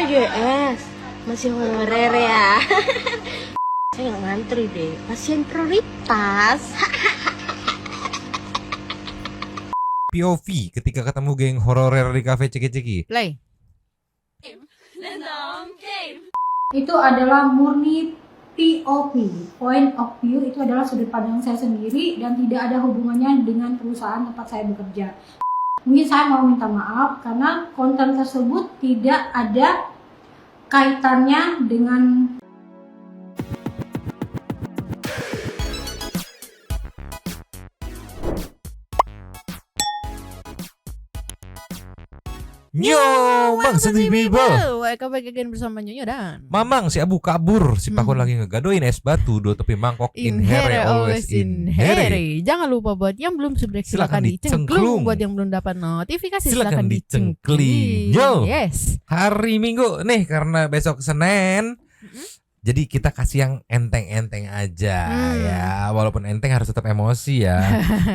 BPJS masih honorer ya. Saya nggak ngantri deh, pasien prioritas. POV ketika ketemu geng hororer di kafe ceki-ceki. Play. Itu adalah murni POV, point of view, itu adalah sudut pandang saya sendiri dan tidak ada hubungannya dengan perusahaan tempat saya bekerja. Mungkin saya mau minta maaf karena konten tersebut tidak ada kaitannya dengan Nyo, Bang Santi People. Welcome back again bersama Nyonya dan Mamang si Abu kabur, si Pakun lagi ngegadoin es batu, dua tepi mangkok in here always in here. Jangan lupa buat yang belum subscribe Silakan silakan dicengklung. dicengklung. Buat yang belum dapat notifikasi Silakan silakan dicengkling. dicengkling. Yo. Yes. Hari Minggu nih karena besok Senin. Jadi kita kasih yang enteng-enteng aja ya. Walaupun enteng harus tetap emosi ya.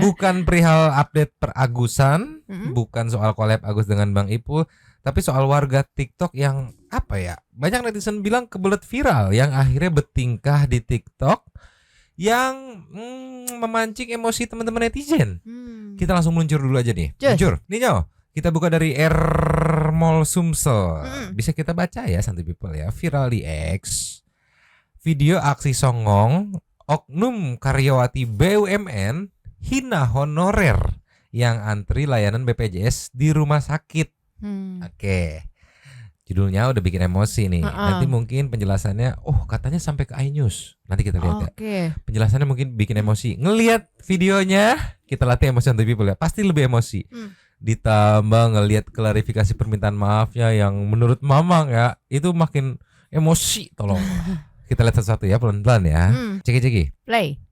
Bukan perihal update peragusan, bukan soal collab Agus dengan Bang Ipul, tapi soal warga TikTok yang apa ya? Banyak netizen bilang kebelet viral yang akhirnya bertingkah di TikTok yang memancing emosi teman-teman netizen. Kita langsung meluncur dulu aja nih. Just. Meluncur. Nih Nyo, kita buka dari Mall Sumsel. Bisa kita baca ya Santi People ya. Viral di X. Video aksi songong oknum karyawati BUMN hina honorer yang antri layanan BPJS di rumah sakit. Oke. Judulnya udah bikin emosi nih. Nanti mungkin penjelasannya katanya sampai ke iNews. Nanti kita lihat ya. Oke. Penjelasannya mungkin bikin emosi. Ngelihat videonya, kita latih emosi Santi People ya. Pasti lebih emosi. Ditambah ngelihat klarifikasi permintaan maafnya yang menurut Mamang ya, itu makin emosi tolong. Kita lihat satu-satu ya, pelan-pelan ya. Ceki-ceki. Play.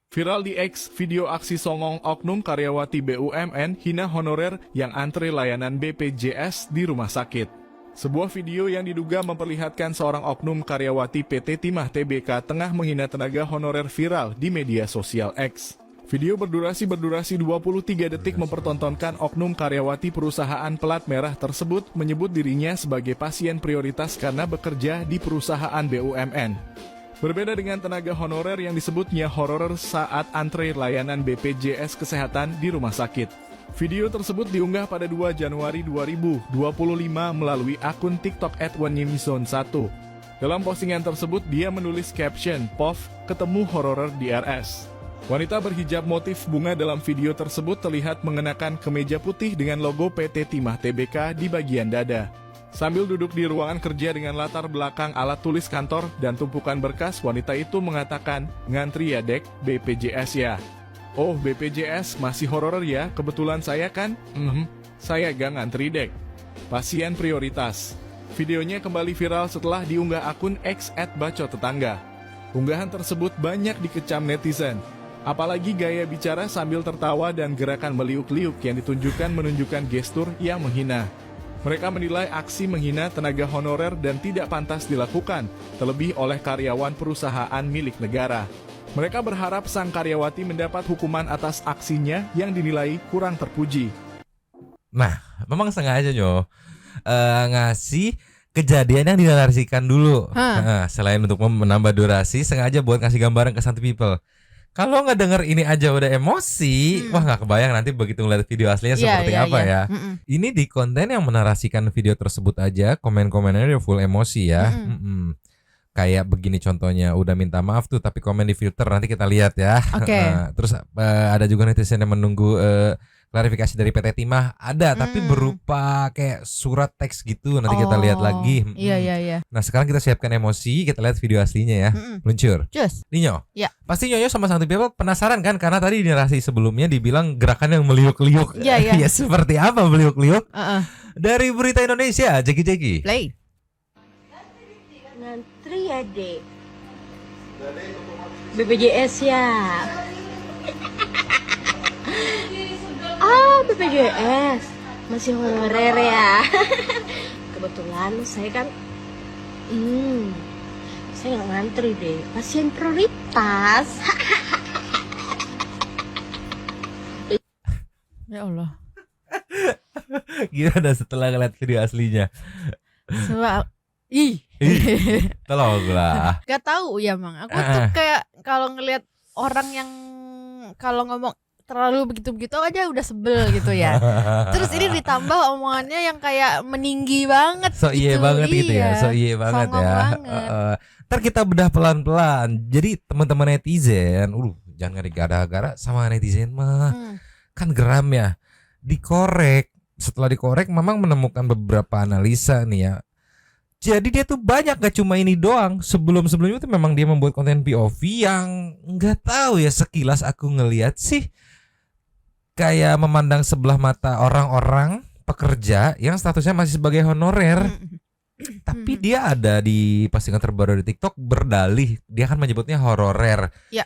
Viral di X, video aksi songong oknum karyawati BUMN hina honorer yang antri layanan BPJS di rumah sakit. Sebuah video yang diduga memperlihatkan seorang oknum karyawati PT Timah Tbk tengah menghina tenaga honorer viral di media sosial X. Video berdurasi 23 detik mempertontonkan oknum karyawati perusahaan pelat merah tersebut menyebut dirinya sebagai pasien prioritas karena bekerja di perusahaan BUMN. Berbeda dengan tenaga honorer yang disebutnya honorer saat antre layanan BPJS Kesehatan di rumah sakit. Video tersebut diunggah pada 2 Januari 2025 melalui akun TikTok @1. Dalam postingan tersebut dia menulis caption, "POV ketemu honorer di RS." Wanita berhijab motif bunga dalam video tersebut terlihat mengenakan kemeja putih dengan logo PT Timah Tbk di bagian dada. Sambil duduk di ruangan kerja dengan latar belakang alat tulis kantor dan tumpukan berkas, wanita itu mengatakan, "Ngantri ya dek, BPJS ya." "Oh BPJS masih honorer ya, kebetulan saya kan?" Saya gak ngantri dek. Pasien prioritas." Videonya kembali viral setelah diunggah akun X @bacotetangga. Unggahan tersebut banyak dikecam netizen. Apalagi gaya bicara sambil tertawa dan gerakan meliuk-liuk yang ditunjukkan menunjukkan gestur yang menghina. Mereka menilai aksi menghina tenaga honorer dan tidak pantas dilakukan, terlebih oleh karyawan perusahaan milik negara. Mereka berharap sang karyawati mendapat hukuman atas aksinya yang dinilai kurang terpuji. Nah, memang sengaja Nyo ngasih kejadian yang dinarasikan dulu. Selain untuk menambah durasi, sengaja buat ngasih gambaran ke Santi People. Kalau nggak denger ini aja udah emosi, wah nggak kebayang nanti begitu ngeliat video aslinya seperti apa ya. Ini di konten yang menarasikan video tersebut aja, komen-komennya udah full emosi ya. Kayak begini contohnya, udah minta maaf tuh tapi komen di filter, nanti kita lihat ya. Terus ada juga netizen yang menunggu klarifikasi dari PT Timah, ada tapi berupa kayak surat teks gitu, nanti kita lihat lagi. Iya. Nah sekarang kita siapkan emosi, kita lihat video aslinya ya. Luncur. Just. Nyo, Ya. pasti Nyonya sama Santi People penasaran kan, karena tadi di narasi sebelumnya dibilang gerakan yang meliuk-liuk. Iya. Ya seperti apa meliuk-liuk? Dari Berita Indonesia, Jeki-Jeki. Play. Ngantri ya dek, BPJS ya. BPJS masih honorer ya. Kebetulan saya kan saya nggak ngantri deh, pasien prioritas. Ya Allah. Gimana setelah ngeliat video aslinya? Sebab ih. Tolonglah. Gak tahu ya Mang. Aku tuh kayak kalau ngelihat orang yang kalau ngomong terlalu begitu-begitu aja udah sebel gitu ya. Terus ini ditambah omongannya yang kayak meninggi banget So iye gitu. banget gitu ya. So iye banget songong ya. banget. Ntar kita bedah pelan-pelan. Jadi teman-teman netizen, jangan gara-gara sama netizen mah. Kan geram ya. Dikorek. Setelah dikorek memang menemukan beberapa analisa nih ya. Jadi dia tuh banyak, gak cuma ini doang. Sebelum-sebelumnya tuh memang dia membuat konten POV yang nggak tahu ya, sekilas aku ngelihat sih kayak memandang sebelah mata orang-orang pekerja yang statusnya masih sebagai honorer. Tapi dia ada di postingan terbaru di TikTok berdalih, dia kan menyebutnya hororer. Ya.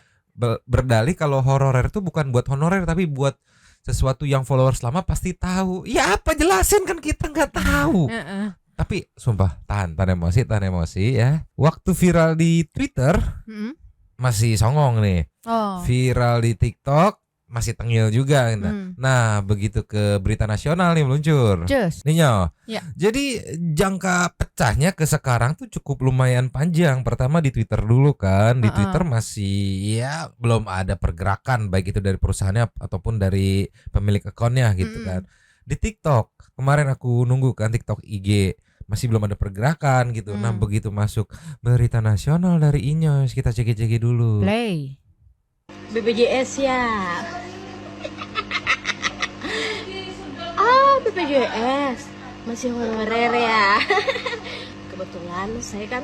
Berdalih kalau hororer itu bukan buat honorer tapi buat sesuatu yang followers lama pasti tahu. Ya apa, jelasin, kan kita nggak tahu. Tapi sumpah tahan emosi ya. Waktu viral di Twitter masih songong nih. Viral di TikTok masih tengil juga. Nah, begitu ke berita nasional nih meluncur. Nih Nyo. Ya. Jadi jangka pecahnya ke sekarang tuh cukup lumayan panjang. Pertama di Twitter dulu kan. Di Twitter masih ya belum ada pergerakan baik itu dari perusahaannya ataupun dari pemilik akunnya gitu kan. Di TikTok kemarin aku nunggu kan TikTok IG masih belum ada pergerakan gitu. Nah, begitu masuk berita nasional dari Inyos, kita ceki-ceki dulu. Play. BPJS ya. BPJS masih honorer ya. Kebetulan saya kan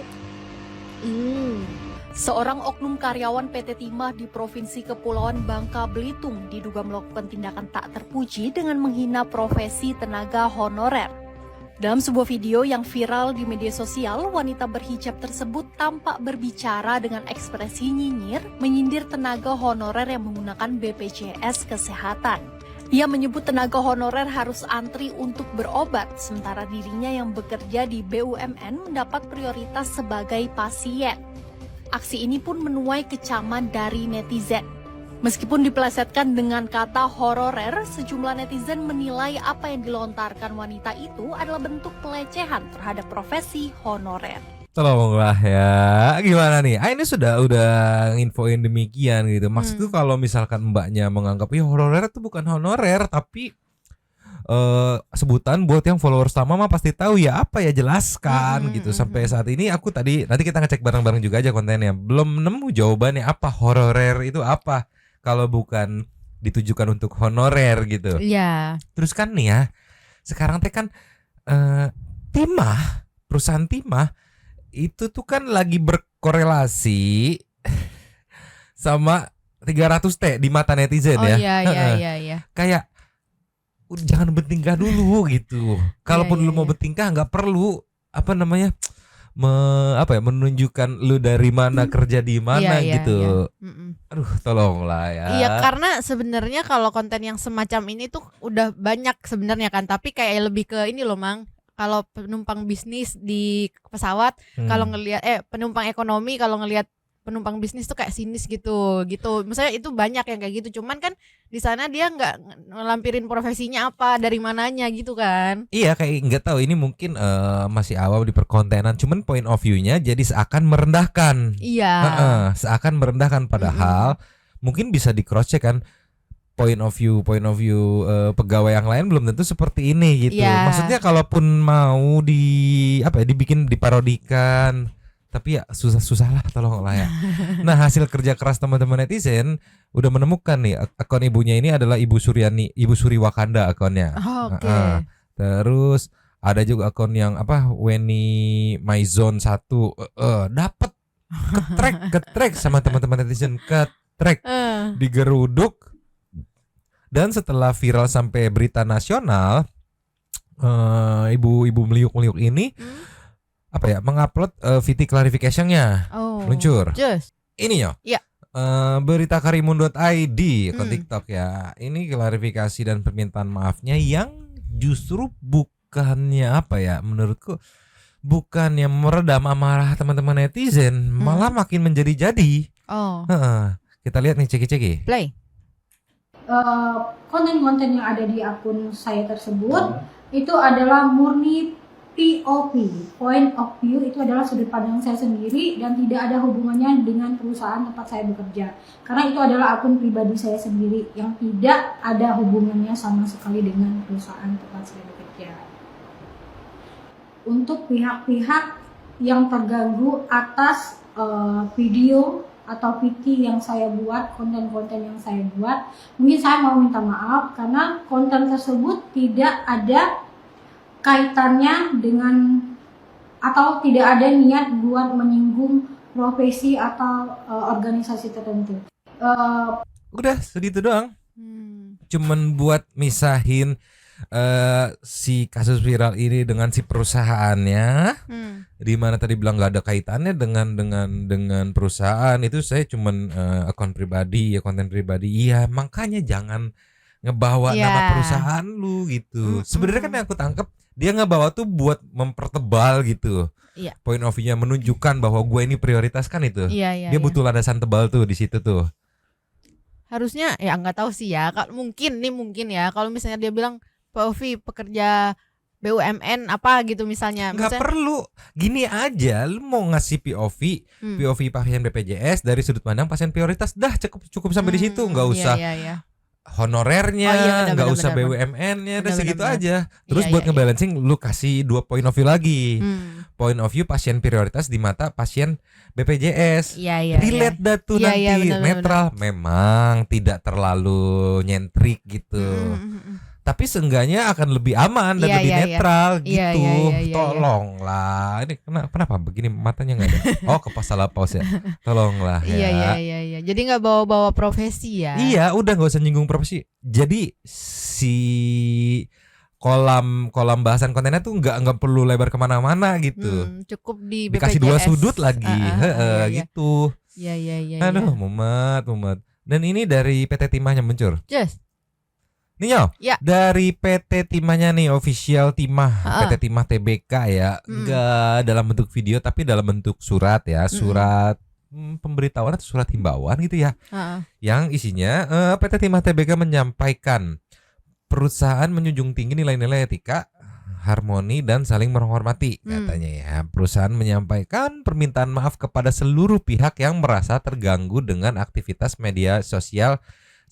Seorang oknum karyawan PT Timah di Provinsi Kepulauan Bangka Belitung diduga melakukan tindakan tak terpuji dengan menghina profesi tenaga honorer. Dalam sebuah video yang viral di media sosial, wanita berhijab tersebut tampak berbicara dengan ekspresi nyinyir, menyindir tenaga honorer yang menggunakan BPJS Kesehatan. Ia menyebut tenaga honorer harus antri untuk berobat, sementara dirinya yang bekerja di BUMN mendapat prioritas sebagai pasien. Aksi ini pun menuai kecaman dari netizen. Meskipun dipelesetkan dengan kata hororer, sejumlah netizen menilai apa yang dilontarkan wanita itu adalah bentuk pelecehan terhadap profesi honorer. Tolonglah ya, gimana nih? Ini udah infoin demikian gitu. Maksudku kalau misalkan mbaknya menganggap ya honorer itu bukan honorer tapi sebutan buat yang followers lama mah pasti tahu ya, apa ya, jelaskan gitu. Sampai saat ini aku nanti kita ngecek bareng-bareng juga aja kontennya. Belum nemu jawabannya apa honorer itu apa kalau bukan ditujukan untuk honorer gitu. Iya. Terus kan nih ya, sekarang teh kan Timah, perusahaan Timah itu tuh kan lagi berkorelasi sama 300T di mata netizen ya. Iya. Kayak jangan bertingkah dulu gitu. Kalaupun lu mau bertingkah nggak perlu menunjukkan lu dari mana, kerja di mana gitu. Aduh, tolonglah ya. Iya, karena sebenarnya kalau konten yang semacam ini tuh udah banyak sebenarnya kan, tapi kayak lebih ke ini loh Mang. Kalau penumpang bisnis di pesawat, kalau ngelihat penumpang ekonomi kalau ngelihat penumpang bisnis tuh kayak sinis gitu. Misalnya itu banyak yang kayak gitu. Cuman kan di sana dia nggak ngelampirin profesinya apa, dari mananya gitu kan. Iya, kayak nggak tahu, ini mungkin masih awam di perkontenan. Cuman point of view-nya jadi seakan merendahkan. Iya. Seakan merendahkan, padahal mungkin bisa di cross check kan. Point of view pegawai yang lain belum tentu seperti ini gitu. Maksudnya kalaupun mau dibikin, diparodikan, tapi ya susah lah, tolonglah ya. Nah, hasil kerja keras teman-teman netizen udah menemukan nih akun ibunya ini adalah Ibu Suri Wakanda akunnya. Oke. Terus ada juga akun yang Weni Myzone 1 dapat ketrek sama teman-teman netizen, digeruduk. Dan setelah viral sampai berita nasional, ibu meliuk-meliuk ini mengupload VT clarification-nya meluncur. Ini yo. Iya. Berita karimun.id akun TikTok ya. Ini klarifikasi dan permintaan maafnya yang justru bukannya menurutku bukannya meredam amarah teman-teman netizen, malah makin menjadi-jadi. Kita lihat nih, ceki-ceki. Play. Konten-konten yang ada di akun saya tersebut itu adalah murni POV, point of view, itu adalah sudut pandang saya sendiri dan tidak ada hubungannya dengan perusahaan tempat saya bekerja. Karena itu adalah akun pribadi saya sendiri yang tidak ada hubungannya sama sekali dengan perusahaan tempat saya bekerja. Untuk pihak-pihak yang terganggu atas video atau VT yang saya buat, konten-konten yang saya buat, mungkin saya mau minta maaf karena konten tersebut tidak ada kaitannya dengan atau tidak ada niat buat menyinggung profesi atau organisasi tertentu. Udah segitu doang. Cuman buat misahin si kasus viral ini dengan si perusahaannya. Di mana tadi bilang nggak ada kaitannya dengan perusahaan, itu saya cuman akun pribadi ya, konten pribadi. Iya, makanya jangan ngebawa nama perusahaan lu gitu. Sebenarnya kan yang aku tangkep dia ngebawa tuh buat mempertebal gitu. Point of view-nya menunjukkan bahwa gue ini prioritas kan itu. Dia butuh landasan tebal tuh di situ tuh. Harusnya ya nggak tahu sih ya. Mungkin ya kalau misalnya dia bilang POV pekerja BUMN apa gitu misalnya. Nggak perlu. Gini aja, lu mau ngasih POV pasien BPJS dari sudut pandang pasien prioritas, dah cukup sampai di situ, nggak usah honorernya, nggak usah BUMN-nya, udah segitu aja. Terus buat ngebalancing, lu kasih 2 point of view lagi. Point of view pasien prioritas di mata pasien BPJS. Relate dah tuh nanti, netral. Memang tidak terlalu nyentrik gitu. Tapi seenggaknya akan lebih aman dan lebih netral gitu. Tolonglah. Ini kenapa begini matanya nggak ada? Oh, salah pause ya. Tolonglah ya. Iya. Jadi nggak bawa-bawa profesi ya. Iya, udah nggak usah nyinggung profesi. Jadi si kolam bahasan kontennya tuh nggak perlu lebar kemana-mana gitu. Cukup di BPJS. Dikasih 2 sudut lagi, gitu. Iya. Aduh, mumet. Dan ini dari PT Timahnya mencur. Yes. Nih dari PT Timahnya nih, official Timah, PT Timah TBK ya, enggak dalam bentuk video tapi dalam bentuk surat ya, surat pemberitahuan atau surat himbauan gitu ya, yang isinya PT Timah TBK menyampaikan perusahaan menjunjung tinggi nilai-nilai etika, harmoni dan saling menghormati katanya ya. Perusahaan menyampaikan permintaan maaf kepada seluruh pihak yang merasa terganggu dengan aktivitas media sosial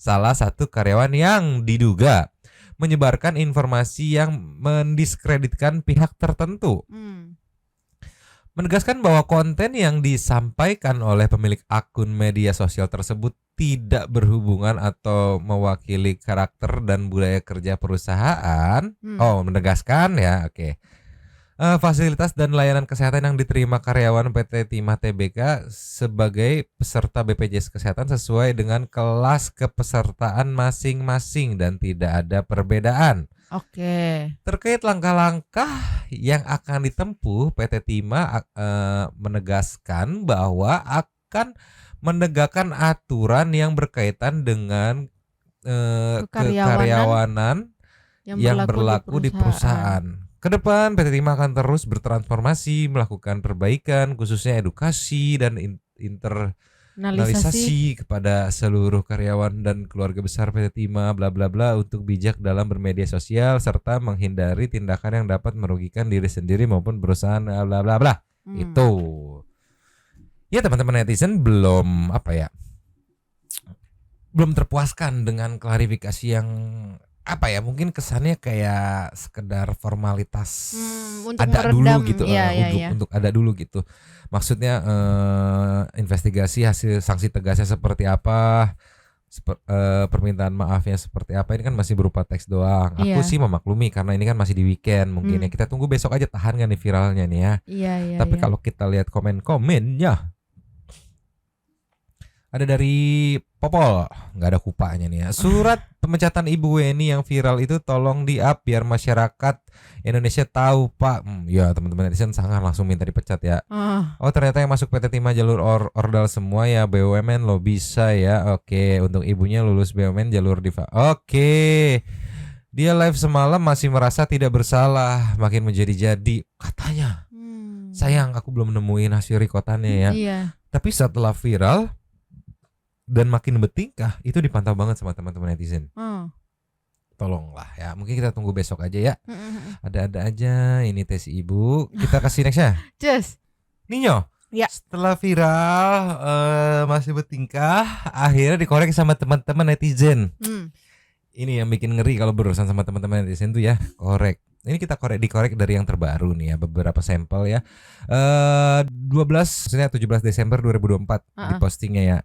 salah satu karyawan yang diduga menyebarkan informasi yang mendiskreditkan pihak tertentu. Menegaskan bahwa konten yang disampaikan oleh pemilik akun media sosial tersebut tidak berhubungan atau mewakili karakter dan budaya kerja perusahaan. Menegaskan ya, oke. Fasilitas dan layanan kesehatan yang diterima karyawan PT Timah TBK sebagai peserta BPJS Kesehatan sesuai dengan kelas kepesertaan masing-masing dan tidak ada perbedaan. Terkait langkah-langkah yang akan ditempuh, PT Timah menegaskan bahwa akan menegakkan aturan yang berkaitan dengan kekaryawanan yang berlaku di perusahaan. Kedepan PT Timah akan terus bertransformasi, melakukan perbaikan, khususnya edukasi dan internalisasi kepada seluruh karyawan dan keluarga besar PT Timah, bla bla bla, untuk bijak dalam bermedia sosial serta menghindari tindakan yang dapat merugikan diri sendiri maupun perusahaan, bla bla bla. Itu. Ya teman-teman netizen belum terpuaskan dengan klarifikasi yang mungkin kesannya kayak sekedar formalitas untuk ada meredam, dulu gitu, untuk ada dulu gitu. Maksudnya investigasi hasil sanksi tegasnya seperti apa, permintaan maafnya seperti apa, ini kan masih berupa teks doang. Aku sih memaklumi karena ini kan masih di weekend mungkin ya. Kita tunggu besok aja, tahan kan nih viralnya nih ya. Tapi kalau kita lihat komen-komennya, ada dari Popol, nggak ada kupanya nih ya. Surat pemecatan Ibu Weni yang viral itu tolong di-up biar masyarakat Indonesia tahu, Pak. Ya teman-teman netizen sangat langsung minta dipecat ya. Oh ternyata yang masuk PT Timah jalur ordal semua ya, BUMN lo bisa ya. Oke, untuk ibunya lulus BUMN jalur diva. Oke. Dia live semalam masih merasa tidak bersalah, makin menjadi-jadi katanya. Sayang aku belum nemuin hasil rekotannya ya. Tapi setelah viral dan makin bertingkah, itu dipantau banget sama teman-teman netizen. tolonglah ya. Mungkin kita tunggu besok aja ya. Ada-ada aja ini tes ibu. Kita kasih next ya. Cus. Ninyo. Ya. Setelah viral masih bertingkah, akhirnya dikorek sama teman-teman netizen. Ini yang bikin ngeri kalau berurusan sama teman-teman netizen tuh ya, korek. Ini kita dikorek dari yang terbaru nih ya, beberapa sampel ya. 17 Desember 2024 di postingnya ya.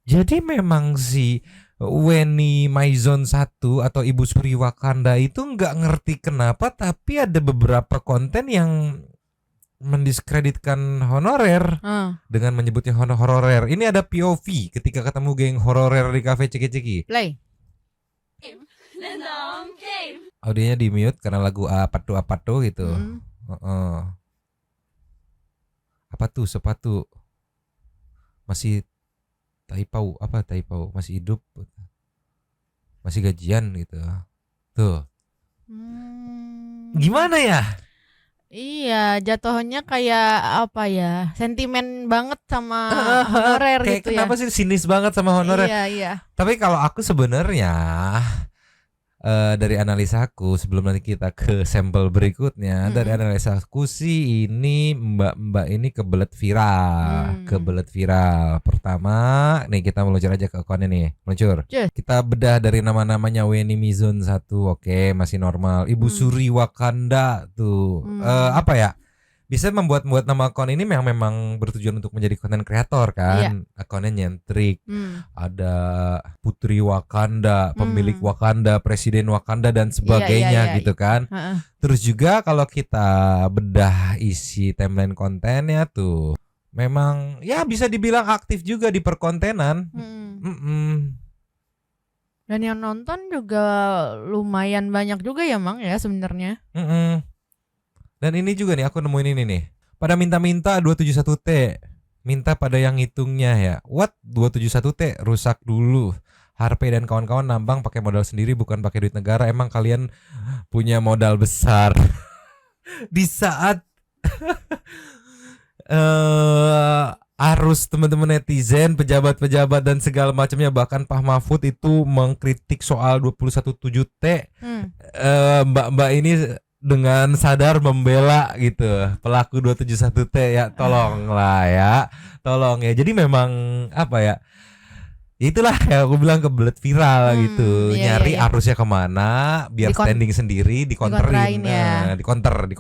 Jadi memang si Weni Maizon 1 atau Ibu Suri Wakanda itu nggak ngerti kenapa, tapi ada beberapa konten yang mendiskreditkan honorer dengan menyebutnya honorer. Ini ada POV ketika ketemu geng honorer di kafe ceki-ceki. Play. Audionya di mute karena lagu apa tuh gitu. Apa tuh sepatu masih taipau masih hidup, masih gajian gitu. Tuh. Gimana ya? Iya, jatuhnya kayak apa ya? Sentimen banget sama honorer kayak gitu ya. kenapa sih sinis banget sama honorer? Iya. Tapi kalau aku sebenarnya dari analisaku sebelum nanti kita ke sampel berikutnya, dari analisaku sih ini mbak ini kebelet viral. Pertama nih kita meluncur aja ke akunnya nih, meluncur. Kita bedah dari nama-namanya Weni Mizon 1, oke, masih normal. Ibu Suri Wakanda tuh apa ya? Bisa membuat nama akun ini memang bertujuan untuk menjadi konten kreator kan. Akunnya nyentrik. Ada Putri Wakanda, pemilik Wakanda, Presiden Wakanda dan sebagainya gitu kan. Terus juga kalau kita bedah isi timeline kontennya tuh memang ya bisa dibilang aktif juga di perkontenan. Dan yang nonton juga lumayan banyak juga ya Mang ya sebenarnya. Dan ini juga nih aku nemuin ini nih. Pada minta-minta 271T. Minta pada yang ngitungnya ya. What? 271T rusak dulu. Harvey dan kawan-kawan nambang pakai modal sendiri bukan pakai duit negara. Emang kalian punya modal besar. Di saat arus teman-teman netizen, pejabat-pejabat dan segala macamnya, bahkan Pak Mahfud itu mengkritik soal 217T. Mbak-mbak ini dengan sadar membela gitu pelaku 271T ya, tolonglah ya, tolong ya. Jadi memang apa ya, itulah ya aku bilang kebelet viral gitu, nyari arusnya kemana biar standing sendiri, dikonterin ya. dikonter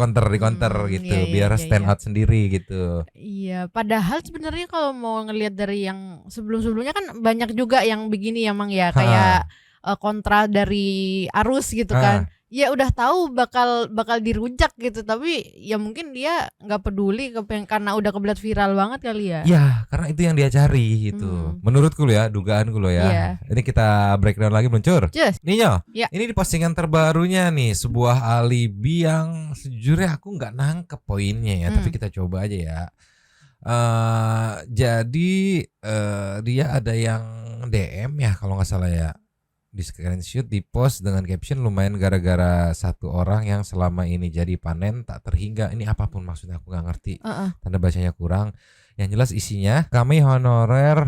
gitu, biar stand out sendiri gitu. Iya, padahal sebenarnya kalau mau ngelihat dari yang sebelum-sebelumnya kan banyak juga yang begini ya Mang ya, kayak kontra dari arus gitu kan. Ya udah tahu bakal dirujak gitu, tapi ya mungkin dia nggak peduli karena udah kebelet viral banget kali ya. Ya karena itu yang dia cari gitu. Menurutku ya, dugaanku loh ya. Ini kita breakdown lagi, meluncur. Ninyo, ini di postingan terbarunya nih, sebuah alibi yang sejujurnya aku nggak nangkep poinnya ya, tapi kita coba aja ya. Jadi dia ada yang DM ya kalau nggak salah ya, di screenshot, di post dengan caption lumayan gara-gara satu orang yang selama ini jadi panen tak terhingga. Ini apapun maksudnya aku nggak ngerti, tanda bacanya kurang. Yang jelas isinya, kami honorer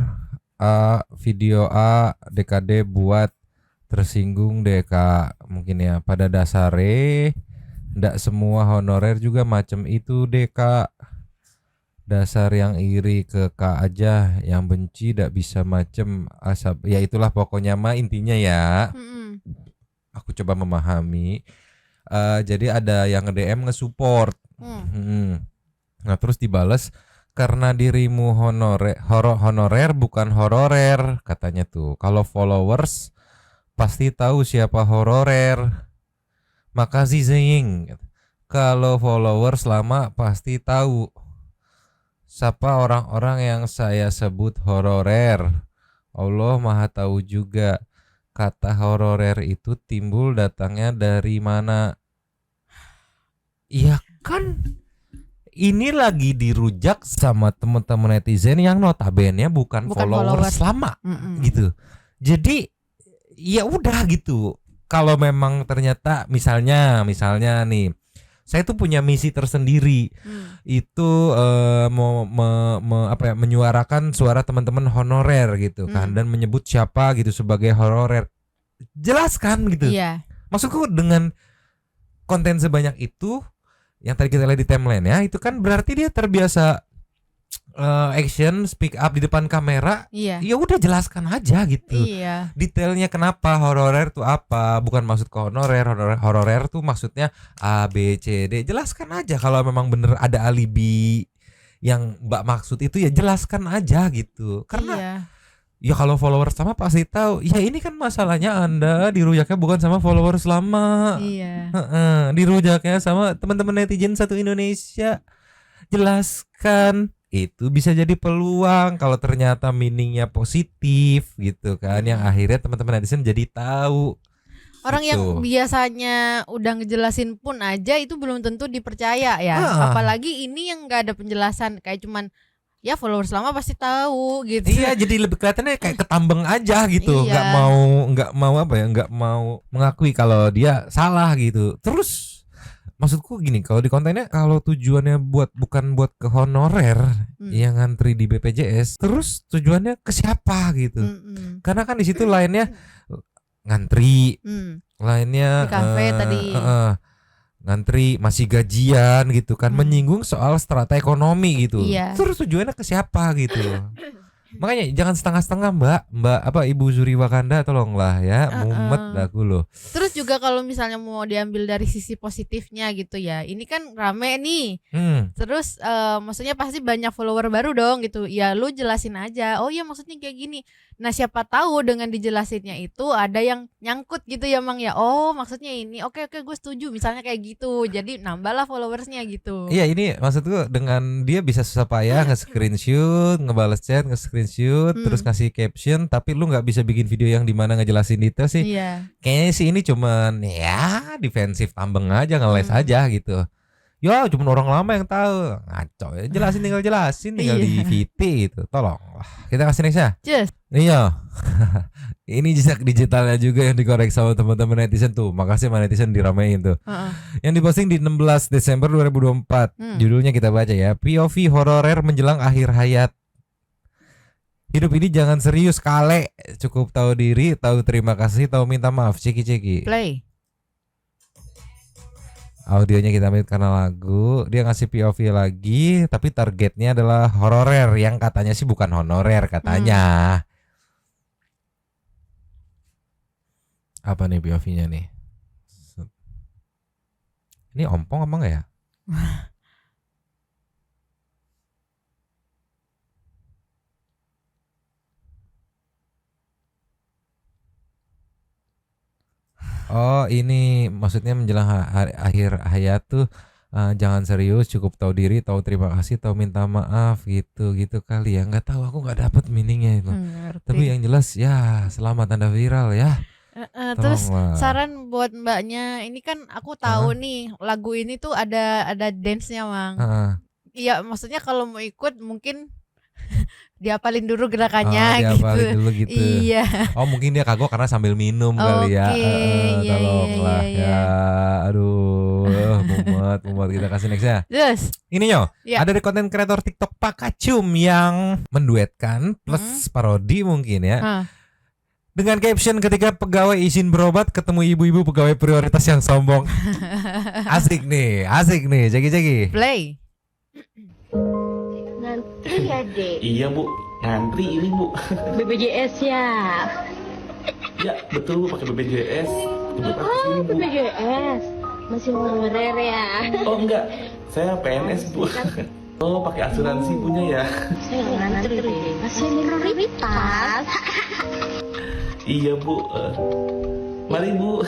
video A DKD buat tersinggung DK mungkin ya. Pada dasarnya ndak semua honorer juga macam itu DK. Dasar yang iri ke K aja, yang benci ndak bisa macem asap. Ya itulah pokoknya mah intinya ya. Aku coba memahami. Jadi ada yang nge-DM nge-support. Nah terus dibales, karena dirimu honorer bukan hororer katanya tuh. Kalau followers pasti tahu siapa hororer. Makasih Zing. Kalau followers lama pasti tahu siapa orang-orang yang saya sebut hororer. Allah Maha tahu juga kata hororer itu timbul datangnya dari mana. Iya kan, ini lagi dirujak sama teman-teman netizen yang notabene bukan followers lama gitu. Jadi ya udah gitu. Kalau memang ternyata misalnya nih, saya tuh punya misi tersendiri, itu menyuarakan suara teman-teman honorer gitu kan, dan menyebut siapa gitu sebagai hororer. jelaskan gitu. Iya. Maksudku dengan konten sebanyak itu yang tadi kita lihat di timeline ya, itu kan berarti dia terbiasa action, speak up di depan kamera. Iya. Ya udah jelaskan aja gitu. Iya. Detailnya kenapa honorer tuh apa? Bukan maksud ke honorer tuh maksudnya A B C D. Jelaskan aja kalau memang bener ada alibi yang Mbak maksud itu ya jelaskan aja gitu. Karena Iya. ya kalau followers sama pasti tahu. Ya ini kan masalahnya Anda dirujaknya bukan sama followers lama. Iya. Dirujaknya sama teman-teman netizen satu Indonesia. Jelaskan. Itu bisa jadi peluang kalau ternyata meaningnya positif gitu kan, yang akhirnya teman-teman netizen jadi tahu. Orang Gitu. yang biasanya udah ngejelasin pun aja itu belum tentu dipercaya ya. Apalagi ini yang nggak ada penjelasan, kayak cuman ya followers lama pasti tahu gitu. Iya, jadi lebih kelihatannya kayak ketambeng aja gitu. Iya. Nggak mau mengakui kalau dia salah gitu. Terus maksudku gini, kalau di kontennya kalau tujuannya bukan buat ke honorer yang ngantri di BPJS, terus tujuannya ke siapa gitu. Karena kan di situ lainnya ngantri, lainnya Di kafe tadi. ngantri masih gajian gitu kan, menyinggung soal strata ekonomi gitu. Iya. Terus tujuannya ke siapa gitu. Makanya jangan setengah-setengah Mbak Ibu Zuri Wakanda, tolonglah ya, mumet aku loh. Terus juga kalau misalnya mau diambil dari sisi positifnya gitu ya, ini kan rame nih. Terus maksudnya pasti banyak follower baru dong gitu. Ya lu jelasin aja. Oh iya maksudnya kayak gini. Nah siapa tahu dengan dijelasinnya itu ada yang nyangkut gitu ya Mang ya. Oh maksudnya ini. Oke gue setuju. Misalnya kayak gitu. Jadi nambahlah followersnya gitu. Iya, ini maksudku dengan dia bisa susah payah nge-screenshot, ngebales chat, nge-screenshot, terus ngasih caption, tapi lu nggak bisa bikin video yang dimana ngejelasin detail sih. Iya. Kayaknya sih ini cuman ya defensif tambeng aja, ngeles aja gitu. Ya cuman orang lama yang tahu. Ngaco ya, tinggal jelasin tinggal di VT gitu. Tolonglah. Kita kasih next ya. Just. Iya. Ini jejak digitalnya juga yang dikorek sama teman-teman netizen tuh. Makasih sama netizen diramein tuh. Yang diposting di 16 Desember 2024. Judulnya kita baca ya. POV honorer menjelang akhir hayat. Hidup ini jangan serius kale. Cukup tahu diri, tahu terima kasih, tahu minta maaf. Ceki. Play. Audionya kita mute karena lagu. Dia ngasih POV lagi, tapi targetnya adalah honorer, yang katanya sih bukan honorer katanya. Apa nih POV-nya nih? Ini ompong apa enggak ya? Oh ini maksudnya menjelang akhir hayat tuh jangan serius, cukup tahu diri, tahu terima kasih, tahu minta maaf gitu kali ya. Nggak tahu, aku nggak dapat meaningnya itu. Tapi yang jelas ya selamat Anda viral ya. Terus Tolonglah. saran buat mbaknya, ini kan aku tahu nih lagu ini tuh ada dance-nya Mang. Iya maksudnya kalau mau ikut mungkin diapalin dulu gerakannya diapalin dulu gitu. Iya. Oh mungkin dia kagok karena sambil minum kali ya. Iya, Tolonglah iya. ya. Aduh, mumet kita kasih next ya. Terus Ini yo, Ya. ada dari konten kreator TikTok Pakacum yang menduetkan plus parodi mungkin ya. Dengan caption ketika pegawai izin berobat ketemu ibu-ibu pegawai prioritas yang sombong. Asik nih, ceki. play. Ngantri ya dek. Iya bu, ngantri ini bu. BPJS ya. Ya betul bu, pakai BPJS. Kebetulan kesini bu. BPJS. Masih honorer ya. Oh enggak, saya PNS bu. Oh pakai asuransi punya ya. Saya nggak ngantri deh. Pasien prioritas. Iya bu. Mari bu.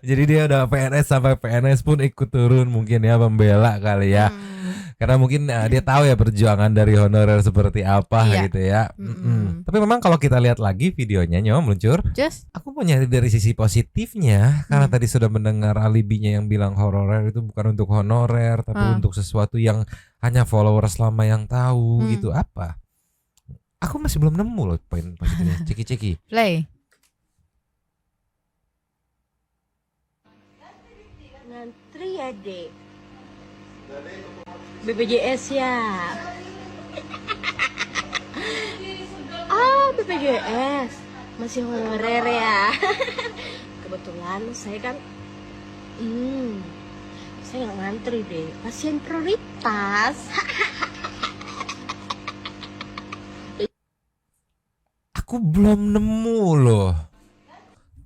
Jadi dia udah PNS sampai PNS pun ikut turun mungkin ya, membela kali ya. Karena mungkin dia tahu ya perjuangan dari honorer seperti apa gitu ya. Tapi memang kalau kita lihat lagi videonya meluncur, Just. aku mau nyari dari sisi positifnya. Karena tadi sudah mendengar alibinya yang bilang honorer itu bukan untuk honorer, tapi untuk sesuatu yang hanya followers lama yang tahu gitu. Apa? Aku masih belum nemu loh poin positifnya. Ceki. Play. Ngantri ya dek. BPJS ya. BPJS masih honorer ya. Kebetulan saya kan saya nggak ngantri deh, pasien prioritas. Aku belum nemu loh.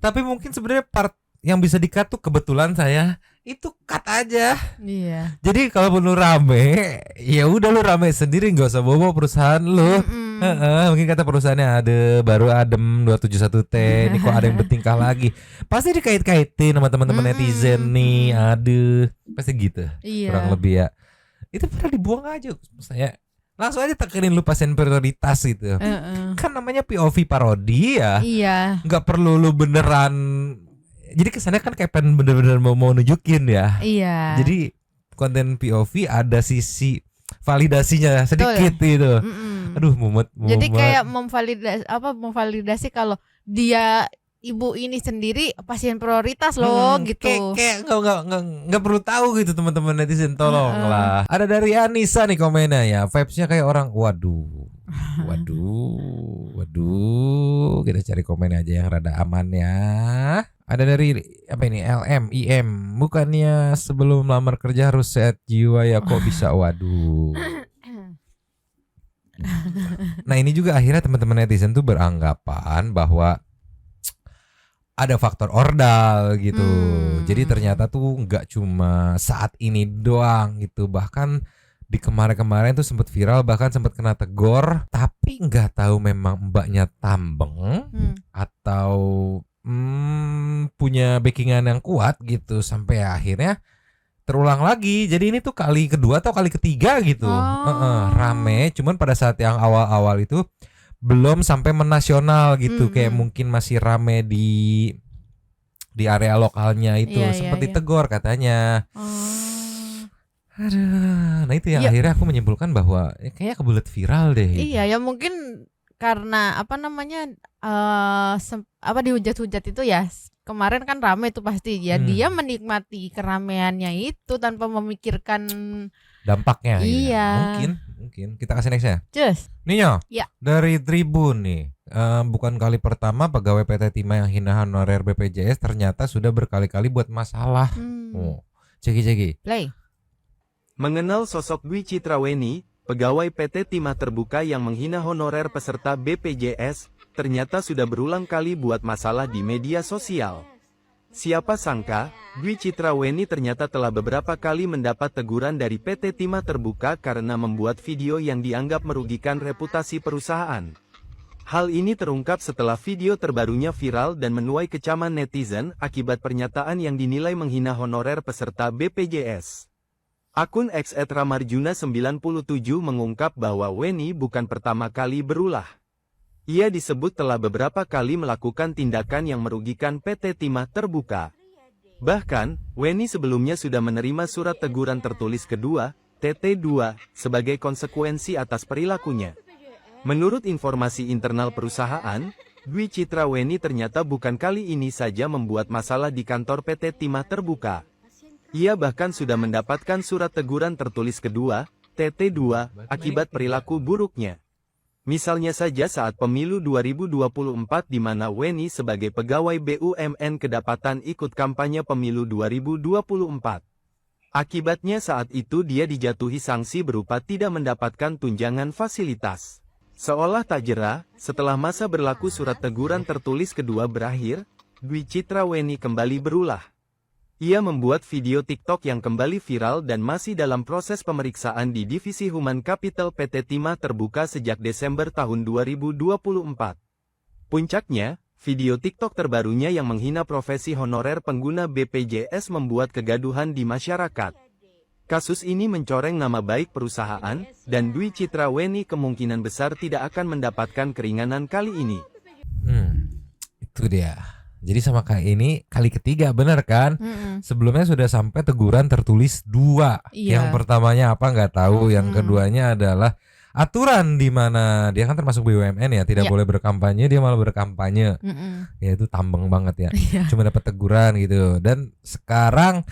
Tapi mungkin sebenarnya part yang bisa di-cut tuh kebetulan saya itu cut aja. Iya. Jadi kalau lu rame, ya udah lu rame sendiri, nggak usah bawa perusahaan lu. Mungkin kata perusahaannya ada baru adem 271T, ini kok ada yang bertingkah lagi. Pasti dikait-kaitin sama teman-teman netizen nih, ada. Pasti gitu. Iya. Kurang lebih ya. Itu pernah dibuang aja. Saya langsung aja tekenin lu pasien prioritas gitu. Kan namanya POV parodi ya. Iya. Nggak perlu lu beneran. Jadi kesannya kan kayak pengen bener-bener mau nunjukin ya. Iya. Jadi konten POV ada sisi validasinya sedikit gitu. Aduh, mumet. Jadi kayak memvalidasi kalau dia ibu ini sendiri pasien prioritas loh gitu. Kayak nggak perlu tahu gitu teman-teman netizen, tolong lah. Ada dari Anissa nih komennya ya, vibesnya kayak orang waduh. Kita cari komen aja yang rada aman ya. Ada dari apa ini LMIM, bukannya sebelum lamar kerja harus sehat jiwa ya, kok bisa waduh. Nah ini juga akhirnya teman-teman netizen tuh beranggapan bahwa ada faktor ordal gitu. Jadi ternyata tuh nggak cuma saat ini doang gitu. Bahkan di kemarin-kemarin tuh sempat viral, bahkan sempat kena tegor. Tapi nggak tahu memang mbaknya tambeng atau punya backingan yang kuat gitu. Sampai akhirnya terulang lagi. Jadi ini tuh kali kedua atau kali ketiga gitu. Rame. Cuman pada saat yang awal-awal itu belum sampai menasional gitu. Kayak mungkin masih rame di area lokalnya itu. Sempat ditegur katanya. Aduh, nah itu yang akhirnya aku menyimpulkan bahwa kayaknya kebelet viral deh. Iya, ya mungkin karena dihujat-hujat itu ya. Kemarin kan rame tuh pasti ya. Dia menikmati keramaiannya itu tanpa memikirkan dampaknya. Iya. Mungkin. Kita kasih nextnya. Cus. Ninyo. Ya. Dari Tribun nih. Bukan kali pertama pegawai PT Timah yang hina honorer BPJS ternyata sudah berkali-kali buat masalah. Ceki. Play. Mengenal sosok Dwi Citraweni, pegawai PT Timah Terbuka yang menghina honorer peserta BPJS, ternyata sudah berulang kali buat masalah di media sosial. Siapa sangka, Dwi Citraweni ternyata telah beberapa kali mendapat teguran dari PT Timah Terbuka karena membuat video yang dianggap merugikan reputasi perusahaan. Hal ini terungkap setelah video terbarunya viral dan menuai kecaman netizen akibat pernyataan yang dinilai menghina honorer peserta BPJS. Akun @ramarjuna97 mengungkap bahwa Weni bukan pertama kali berulah. Ia disebut telah beberapa kali melakukan tindakan yang merugikan PT Timah Terbuka. Bahkan, Weni sebelumnya sudah menerima surat teguran tertulis kedua, TT2, sebagai konsekuensi atas perilakunya. Menurut informasi internal perusahaan, Dwi Citraweni ternyata bukan kali ini saja membuat masalah di kantor PT Timah Terbuka. Ia bahkan sudah mendapatkan surat teguran tertulis kedua, TT2, akibat perilaku buruknya. Misalnya saja saat pemilu 2024 di mana Weni sebagai pegawai BUMN kedapatan ikut kampanye pemilu 2024. Akibatnya saat itu dia dijatuhi sanksi berupa tidak mendapatkan tunjangan fasilitas. Seolah tak jera, setelah masa berlaku surat teguran tertulis kedua berakhir, Dwi Citraweni kembali berulah. Ia membuat video TikTok yang kembali viral dan masih dalam proses pemeriksaan di Divisi Human Capital PT Timah Terbuka sejak Desember tahun 2024. Puncaknya, video TikTok terbarunya yang menghina profesi honorer pengguna BPJS membuat kegaduhan di masyarakat. Kasus ini mencoreng nama baik perusahaan, dan Dwi Citraweni kemungkinan besar tidak akan mendapatkan keringanan kali ini. Itu dia. Jadi sama kayak ini kali ketiga, bener kan? Sebelumnya sudah sampai teguran tertulis 2. Yang pertamanya apa nggak tahu, yang keduanya adalah aturan di mana dia kan termasuk BUMN ya, tidak boleh berkampanye, dia malah berkampanye. Ya itu tambeng banget ya. Cuma dapat teguran gitu. Dan sekarang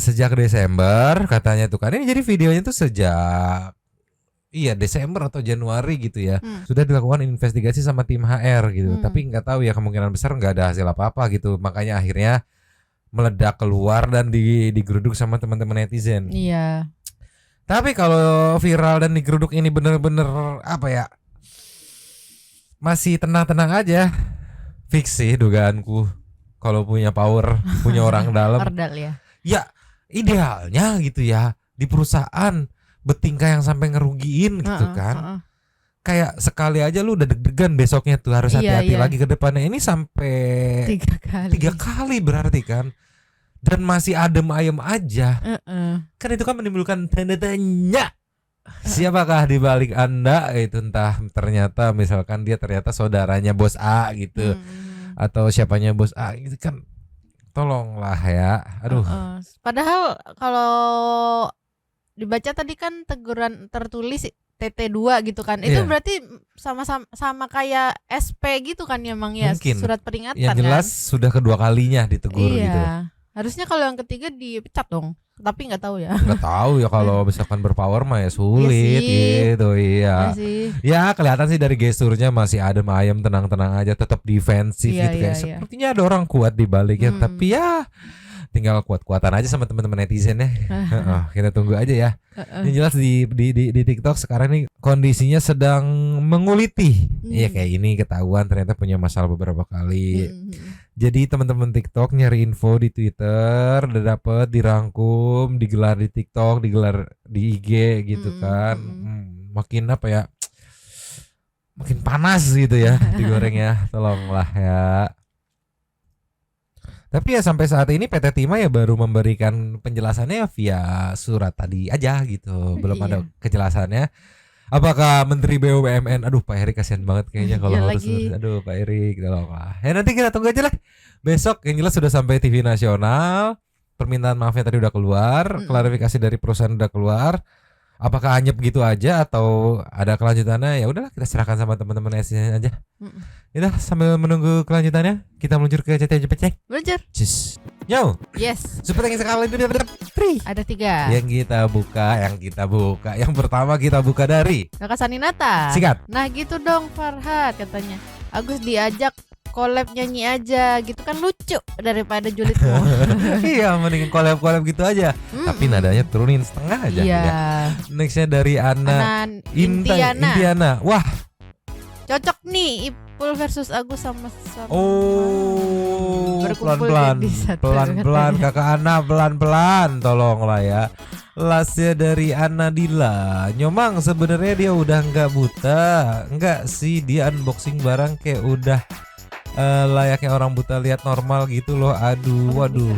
sejak Desember katanya tuh kan, ini jadi videonya tuh sejak Iya, Desember atau Januari gitu ya. Sudah dilakukan investigasi sama tim HR gitu. Tapi nggak tahu ya, kemungkinan besar nggak ada hasil apa-apa gitu. Makanya akhirnya meledak keluar dan digeruduk sama teman-teman netizen. Iya. Tapi kalau viral dan digeruduk ini bener-bener apa ya? Masih tenang-tenang aja. Fix sih dugaanku. Kalau punya power, punya orang dalam. Ordal ya. Ya, idealnya gitu ya. Di perusahaan bertingkah yang sampai ngerugiin gitu kan. Kayak sekali aja lu udah deg-degan besoknya tuh harus hati-hati lagi ke depannya. Ini sampai 3 kali. 3 kali berarti kan. Dan masih adem ayem aja. Kan itu kan menimbulkan tanda tanya. Siapakah di balik Anda? Itu entah ternyata misalkan dia ternyata saudaranya bos A gitu. Atau siapanya bos A gitu kan. Tolonglah ya. Aduh. Padahal kalau dibaca tadi kan teguran tertulis TT2 gitu kan. Itu berarti sama kayak SP gitu kan ya Mang ya. Mungkin. Surat peringatan yang jelas kan? sudah kedua kalinya ditegur gitu. Harusnya kalau yang ketiga dipecat dong. Tapi nggak tahu ya. Nggak tahu ya kalau misalkan berpower mah ya sulit gitu. Iya. Ya kelihatan sih dari gesturnya masih adem ayem, tenang-tenang aja, tetap defensif gitu kayak sepertinya ada orang kuat di baliknya. Tapi ya tinggal kuat-kuatan aja sama teman-teman netizen ya. Kita tunggu aja ya. Yang jelas di TikTok sekarang ini kondisinya sedang menguliti. Iya kayak ini ketahuan ternyata punya masalah beberapa kali. Jadi teman-teman TikTok nyari info di Twitter, udah dapet, dirangkum, digelar di TikTok, digelar di IG gitu kan. Makin apa ya? Makin panas gitu ya digoreng ya. Tolonglah ya. Tapi ya sampai saat ini PT Timah ya baru memberikan penjelasannya via surat tadi aja gitu. Belum ada kejelasannya. Apakah Menteri BUMN, aduh Pak Erik kasihan banget kayaknya kalau harus, aduh Pak Erik, tolonglah. Ya nanti kita tunggu aja lah. Besok yang jelas sudah sampai TV nasional. Permintaan maafnya tadi udah keluar, klarifikasi dari perusahaan udah keluar. Apakah anyep gitu aja atau ada kelanjutannya? Ya udahlah kita serahkan sama teman-teman SC aja. Yaudah sambil menunggu kelanjutannya kita meluncur ke CTJPC. Meluncur. Cus. Yo. Yes. Seperti yang sekali itu ada 3. Ada 3. Yang kita buka. Yang pertama kita buka dari Kakak Saninata. Sikat. Nah gitu dong Farhat katanya. Agus diajak collab nyanyi aja gitu kan lucu daripada julidmu. Iya mending collab gitu aja. Tapi nadanya turunin setengah aja. Iya. Ya. Nextnya dari Ana Intiana. Wah cocok nih Ipul versus Agus sama-sama. Oh pelan-pelan Kakak Ana pelan-pelan tolonglah ya. Lastnya dari Ana Dila. Nyomang sebenarnya dia udah nggak buta. Enggak sih, dia unboxing barang kayak udah layaknya orang buta lihat normal gitu loh. Waduh.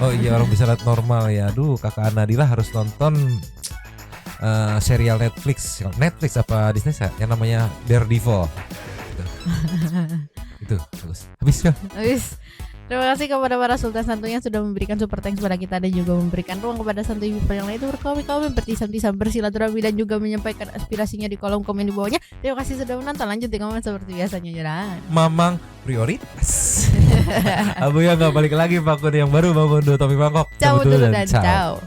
Oh iya orang bisa lihat normal ya. Aduh Kakak Ana Dila harus nonton serial Netflix apa Disney yang namanya Daredevil. Itu bagus. Habis. Terima kasih kepada para sultan santuy yang sudah memberikan super thanks pada kita dan juga memberikan ruang kepada santuy people yang lain itu berkomen-komen bertisam-tisam bersilaturahmi dan juga menyampaikan aspirasinya di kolom komen di bawahnya. Terima kasih sudah menonton. Lanjut di komen seperti biasanya jalan. Mamang prioritas. Abu ya nggak balik lagi Pakun yang baru bangun dua Tommy Bangkok. Ciao dulu dan ciao.